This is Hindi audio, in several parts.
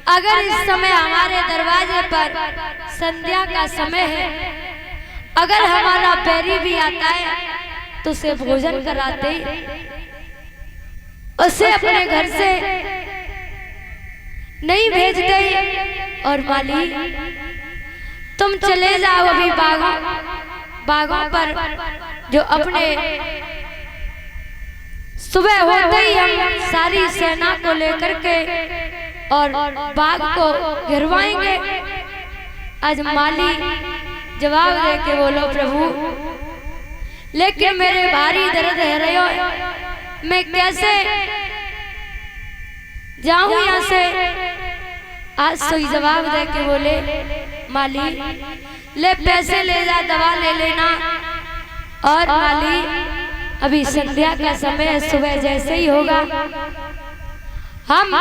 अगर इस समय हमारे दरवाजे पर संध्या का समय है, अगर हमारा बैरी भी आता है तो उसे भोजन कराते, उसे अपने घर से नहीं भेजते। और माली तुम चले जाओ अभी बागों पर, जो अपने सुबह होते ही हम सारी सेना को लेकर के और बाग को गिरवाएंगे। आज माली जवाब दे के बोलो प्रभु, लेकिन मेरे भारी दर्द है रहे हो, मैं कैसे जाऊं यहाँ से। आज सोई जवाब दे के बोले माली ले पैसे ले जा, दवा ले लेना। और माली अभी संध्या का समय है, सुबह जैसे ही होगा हम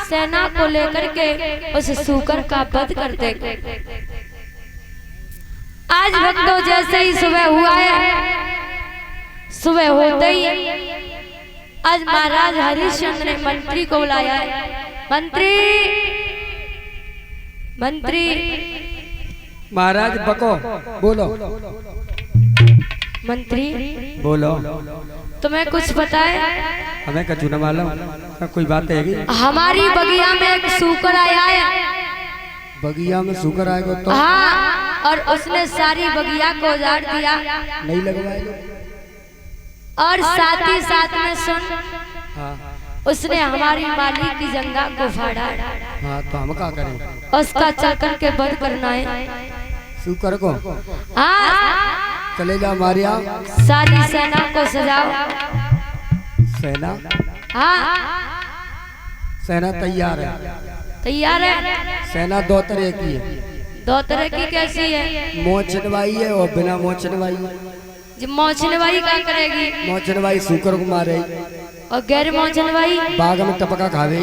सेना को लेकर के उस सूकर का वध कर देंगे। आज भक्तों जैसे ही सुबह हुआ है, सुबह होते ही आज महाराज हरिश्चंद्र ने मंत्री को बुलाया है। मंत्री मंत्री महाराज बको, बोलो। मंत्री बोलो। तुम्हें कुछ पता है? हमें कछु न मालूम, कोई बात है? हमारी बगिया में एक सूकर आया है। बगिया में सूकर आएगा तो? हाँ, और उसने सारी बगिया को उजाड़ दिया। नहीं लगवाएगा? और साथ ही साथ में सुन, हाँ, उसने हमारी माली की जंगा को फाड़ा। हाँ, तो हम क्या करें? उसका चक्कर के वध करना है सूकर को। हाँ, चले जाओ मारिया, सारी सेना को सजाओ। सेना? हाँ, सेना तैयार है। तैयार है। सेना दो तरह की है। दो तरह की कैसी है? मोचनवाई है और बिना मोचनवाई। जो मोचनवाई क्या करेगी? मोचनवाई सूकर को मारे, और गैर मोचनवाई बाग में टपका खावे।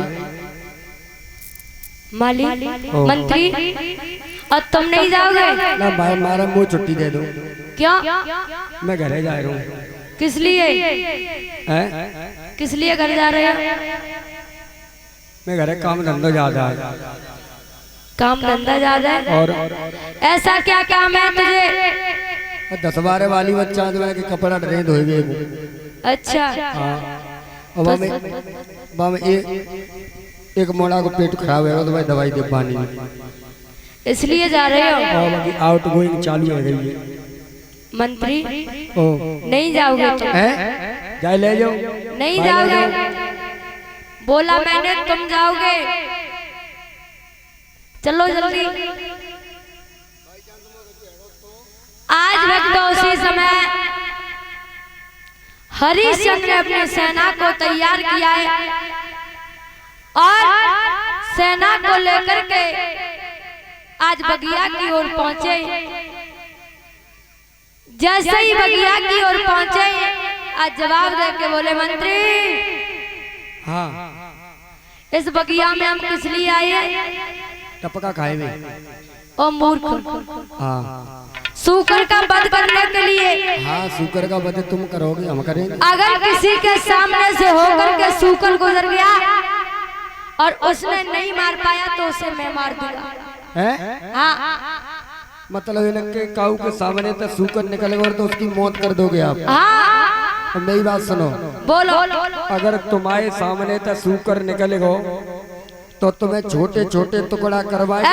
माली मंत्री, और तुम नहीं जाओगे? ना भाई, मारा मुँह छुट्टी दे दो। क्यों? मैं घरे जा रहा हूँ। किस लिए? किस लिए घर जा रहे हो? मैं घरे काम धंधा ज्यादा है। काम धंधा ज्यादा है? और ऐसा क्या काम है तुझे? 10-12 वाली बच्चा के कपड़ा ड्रेन धोए। अच्छा। हाँ, में एक मोड़ा को पेट खराब है तो भाई दवाई दे पानी, इसलिए जा रहे हो? और आउट गोइंग चालू हो गई है। मंत्री ओ, नहीं जाओगे तुम? जाए ले जाओ। नहीं जाओगे? बोला मैंने तुम जाओगे। चलो जल्दी। आज भक्तों उसी समय हरिश्चंद्र ने अपनी सेना को तैयार किया है और सेना को लेकर के आज बगिया की ओर पहुंचे। जैसे ही बगिया की ओर पहुंचे, आज जवाब दे के बोले मंत्री, हाँ, इस बगिया में हम किस लिए आए हैं? टपका खाए में। ओ मूर्ख, हाँ, सूकर का वध करने के लिए। हाँ, सूकर का वध तुम करोगे, हम करेंगे। अगर किसी के सामने से होकर के सूकर गुजर गया और उसने नहीं मार पाया तो उसे मैं मार दूंगा। हाँ, मतलब इनके काऊ के सामने तो सूकर निकलेगा तो उसकी मौत कर दोगे आप? हाँ। तो मेरी बात सुनो। बोलो। अगर तुम्हारे सामने तो सूकर निकलेगा तो तुम्हें छोटे छोटे टुकड़ा करवाए,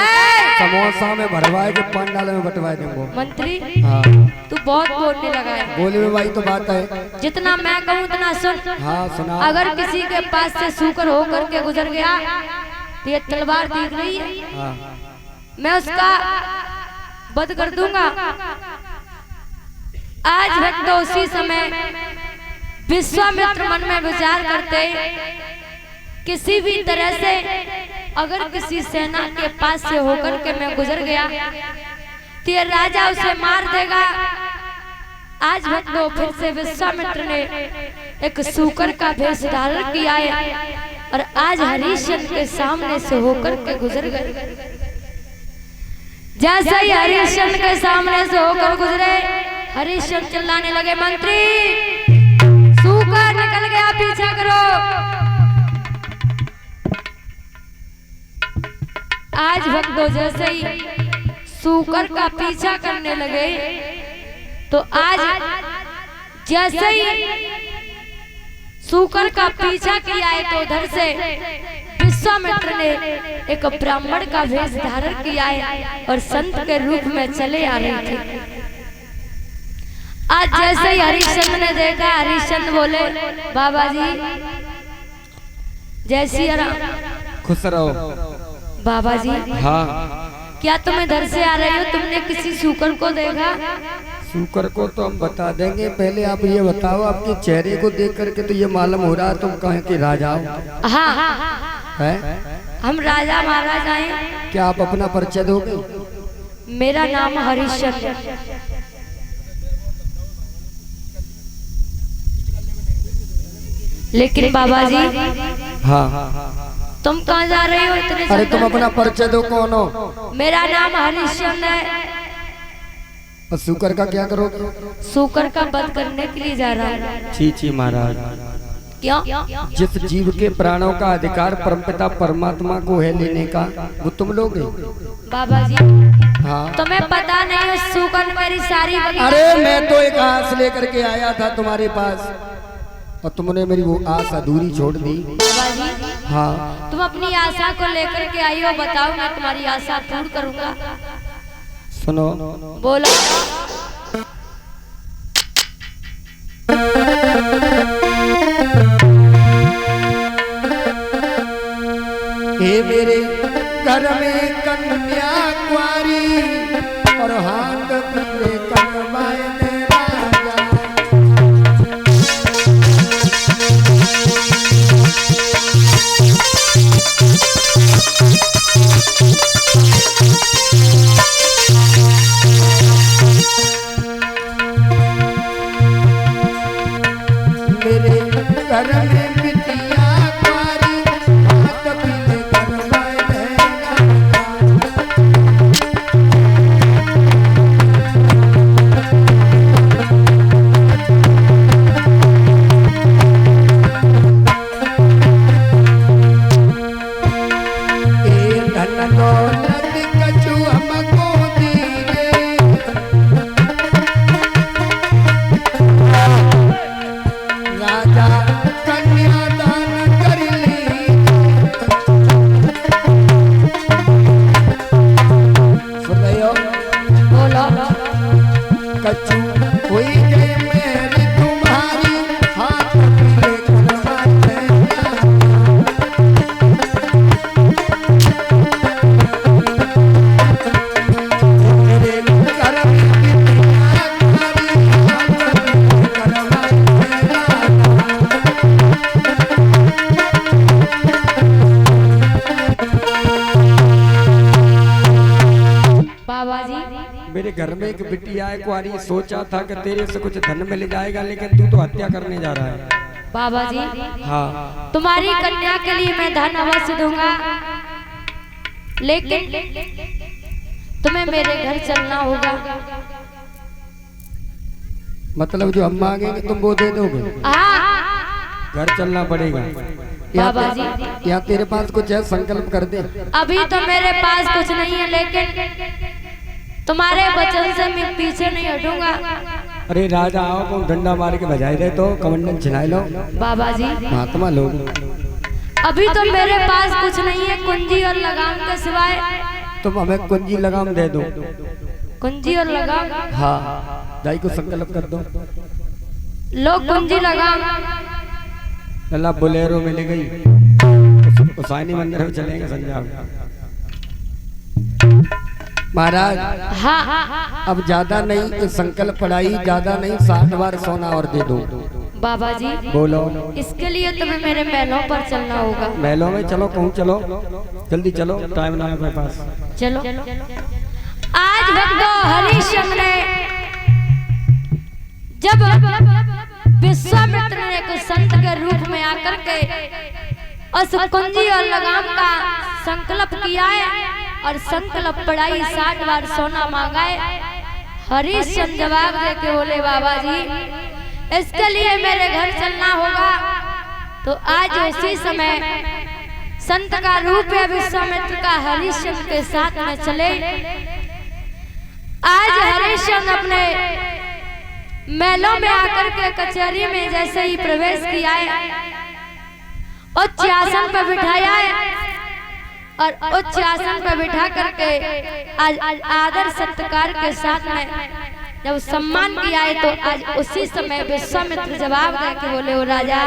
समोसा में भरवाए के पंडाल में बंटवाए देंगे। मंत्री, हाँ, तू बहुत बोलने लगा है। बोले में भाई तो बात है। जितना मैं कहूँ उतना सुन। हाँ, सुना। अगर किसी के पास से सूकर होकर के गुजर गया तो ये तलवार दिख रही है, हाँ, मैं उसका वध कर दूंगा। आज भक्तों उसी समय विश्वामित्र मन में विचार करते, किसी भी तरह से अगर किसी सेना के पास से होकर के मैं गुजर गया तो ये राजा उसे मार देगा। आज भक्तों फिर से विश्वामित्र ने एक सूकर का वेश धारण किया है और आज हरिश्चंद्र के सामने से होकर के गुजर गए। जैसे ही हरिश्चंद्र के सामने से होकर गुजरे, हरिश्चंद्र चिल्लाने लगे, मंत्री सूकर निकल गया, पीछा करो। आज भक्तों जैसे ही सूकर का पीछा करने लगे तो आज जैसे ही सूकर का पीछा किया है तो उधर से विश्वामित्र ने एक ब्राह्मण का वेश धारण किया है और संत के रूप में चले आ रहे थे। आज जैसे ही हरिश्चंद्र ने देखा, हरिश्चंद्र बोले बाबा जी जय सिया राम। खुश रहो बाबा जी हाँ। क्या तुम इधर से आ रहे हो? तुमने किसी सूकर को देखा? सूकर को तो हम बता देंगे, पहले आप ये बताओ, आपके चेहरे को देख करके तो ये मालूम हो रहा है तुम कहें कि राजा हो। हाँ है? हम राजा महाराज हैं। क्या आप अपना परिचय दोगे? मेरा नाम हरिश्चंद्र। लेकिन बाबा जी हाँ तुम कहाँ जा रहे हो इतने? अरे तुम अपना परिचय दो, कौन हो? मेरा नाम हरिश्चंद्र है। और सूकर का क्या करोगे? सूकर का वध करने के लिए जा रहा हूँ। छी छी महाराज, क्यों? जिस जीव के प्राणों का अधिकार परमपिता परमात्मा को है लेने का, वो तुम लोगे? बाबा जी हाँ तुम्हें पता नहीं है सूकर मेरी सारी अरे मैं तो एक आस लेकर के आया था तुम्हारे पास और तुमने मेरी वो आस अधूरी छोड़ दी। बाबा जी हाँ तुम अपनी आशा को लेकर के आई हो, बताओ मैं तुम्हारी आशा पूर्ण करूंगा। सुनो बोलो। हे मेरे घर में कन्या कुंवारी और हाथ पीले कनवाए राजा। मेरे घर में बिटिया कुंवारी हाथ पीले कनवाए राजा। धन दौलत कछु हमको दीजिए, राजा कन्यादान कर ली। सुन रहे हो? बोलो। कछु हुई गई मेरी तुम्हारी हाथ पीले कनवाए राजा। मेरे घर में बिटिया कुंवारी हाथ पीले कनवाए बाबा जी मेरे घर में एक बिटिया है कुंवारी, सोचा था कि तेरे से कुछ धन मिल जाएगा, लेकिन तू तो हत्या करने जा रहा है। बाबा जी हाँ तुम्हारी कन्या के लिए मैं धन अवश्य दूंगा, लेकिन तुम्हें मेरे घर चलना होगा। मतलब जो हम मांगेंगे तुम वो दे दोगे? हाँ घर चलना पड़ेगा। बाबा जी यहाँ तेरे पास कुछ है, संकल्प कर दे। अभी तो मेरे पास कुछ नहीं है, लेकिन तुम्हारे वचन से मैं पीछे नहीं हटूंगा। अरे राजा आओ, कौन डंडा मार के बजाई दे तो कमंडल छिनाई लो। बाबा जी महात्मा लोग अभी तो मेरे पास कुछ नहीं है कुंजी और लगाम के सिवाय। तुम हमें कुंजी लगाम दे दो। कुंजी और लगाम? हाँ दाई को संकल्प कर दो। लोग कुंजी लगाम। लल्ला बोलेरो में ले गई, उसानी मंदिर में चलेंगे संजाब। महाराज हाँ अब ज्यादा नहीं, ये संकल्प पढ़ाई ज्यादा नहीं, 60 बार सोना और दे दो। बाबा जी बोलो। इसके लिए तुम्हें मेरे महलों पर चलना होगा। महलों में चलो, कहूँ चलो, जल्दी चलो, टाइम ना है मेरे पास। चलो। आज भक्तों हरिश्चंद्र ने जब विश्वामित्र ने एक संत के रूप में आकर के उस कुंजी और लगाम का संकल्प किया है और संकल्प पढ़ाई 60 बार सोना मांगा है। हरिश्चंद्र जवाब दे के बोले बाबा जी इसके लिए मेरे घर चलना होगा। तो आज उसी समय संत का रूप है विश्वामित्र का हरिश्चंद्र के साथ में चले। आज हरिश्चंद्र अपने महलों में आकर के कचहरी में जैसे ही प्रवेश किया है, उच्च आसन पर बिठाया है और उच्च आसन पर बिठा करके आज आदर सत्कार के साथ में जब सम्मान किया है, तो आज उसी समय विश्वामित्र जवाब दे के बोले, ओ राजा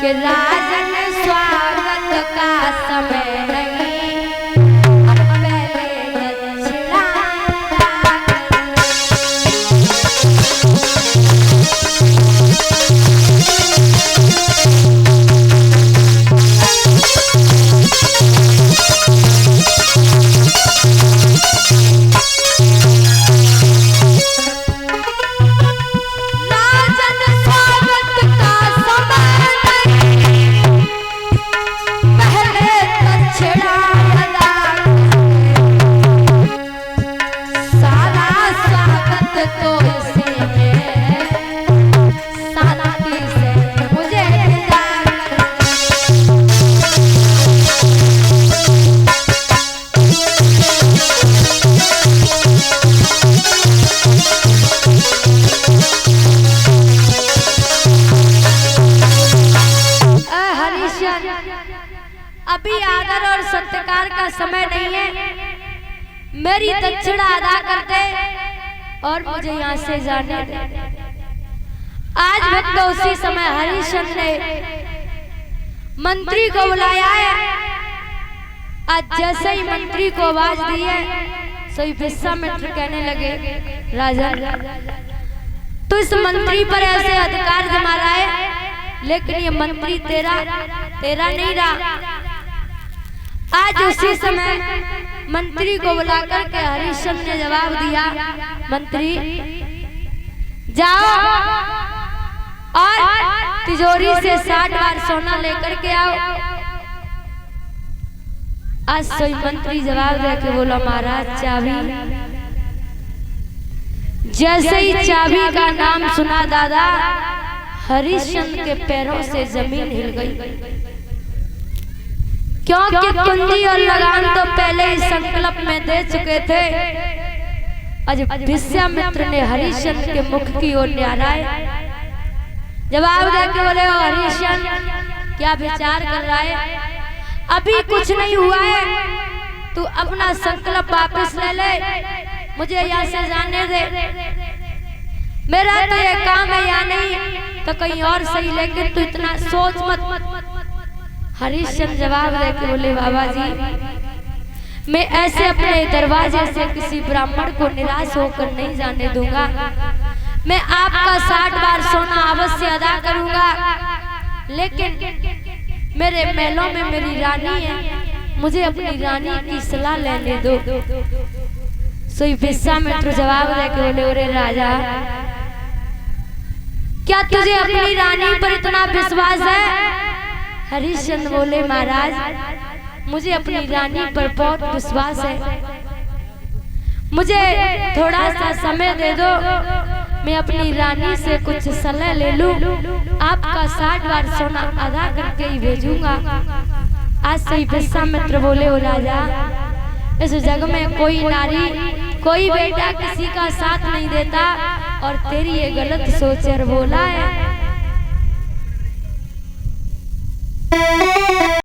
कि राजन स्वागत का समय नहीं, अब पहले दक्षिणा अभी आदर और सत्कार का समय नहीं है, मेरी दक्षिणा अदा कर दे और मुझे यहाँ से जाने दे। आज भक्त उसी समय हरिश्चंद्र ने मंत्री को बुलाया है। आज जैसे ही मंत्री को आवाज दी है, सही विश्वामित्र कहने लगे, राजा तो इस मंत्री पर ऐसे अधिकार जमा रहा है, लेकिन ये मंत्री तेरा नहीं रहा। आज उसी समय मंत्री को बुलाकर के हरिश्चंद्र ने जवाब दिया, मंत्री जाओ और तिजोरी से 60 बार सोना लेकर के आओ। आज सोई मंत्री जवाब दे के बोला, महाराज चाबी। जैसे ही चाबी का नाम सुना दादा, हरिश्चंद्र के पैरों से जमीन हिल गई, क्योंकि कुंजी और लगान तो पहले ही संकल्प में दे चुके थे। आज विश्वामित्र ने हरिश्चंद्र के मुख की ओर निहारा है, जवाब दे के बोले, ओ हरिश्चंद्र क्या विचार कर रहा है? अभी कुछ नहीं हुआ है, तू अपना संकल्प वापस ले ले, मुझे यहाँ से जाने दे। मेरा तो ये काम है या नहीं तो कहीं और सही, लेकिन तू इतना सोच मत। हरिश्चंद्र जवाब दे के बोले, बाबा जी मैं ऐसे अपने दरवाजे से किसी ब्राह्मण को निराश होकर नहीं जाने दूंगा। मैं आपका 60 बार सोना अवश्य अदा करूंगा, लेकिन मेरे महलों में मेरी रानी है, मुझे अपनी रानी की सलाह लेने दो। सोई विश्वामित्र जवाब दे के बोले, अरे राजा क्या तुझे अपनी रानी पर इतना विश्वास है? हरिश्चंद्र बोले, महाराज मुझे अपनी रानी पर बहुत विश्वास है, मुझे थोड़ा सा समय दे दो, मैं अपनी रानी से कुछ सलाह ले लूं, आपका 60 बार सोना अदा करके ही भेजूंगा। आज से विश्वामित्र बोले, ओ राजा इस जग में कोई नारी कोई बेटा किसी का साथ नहीं देता, और तेरी ये गलत सोच और बोला है।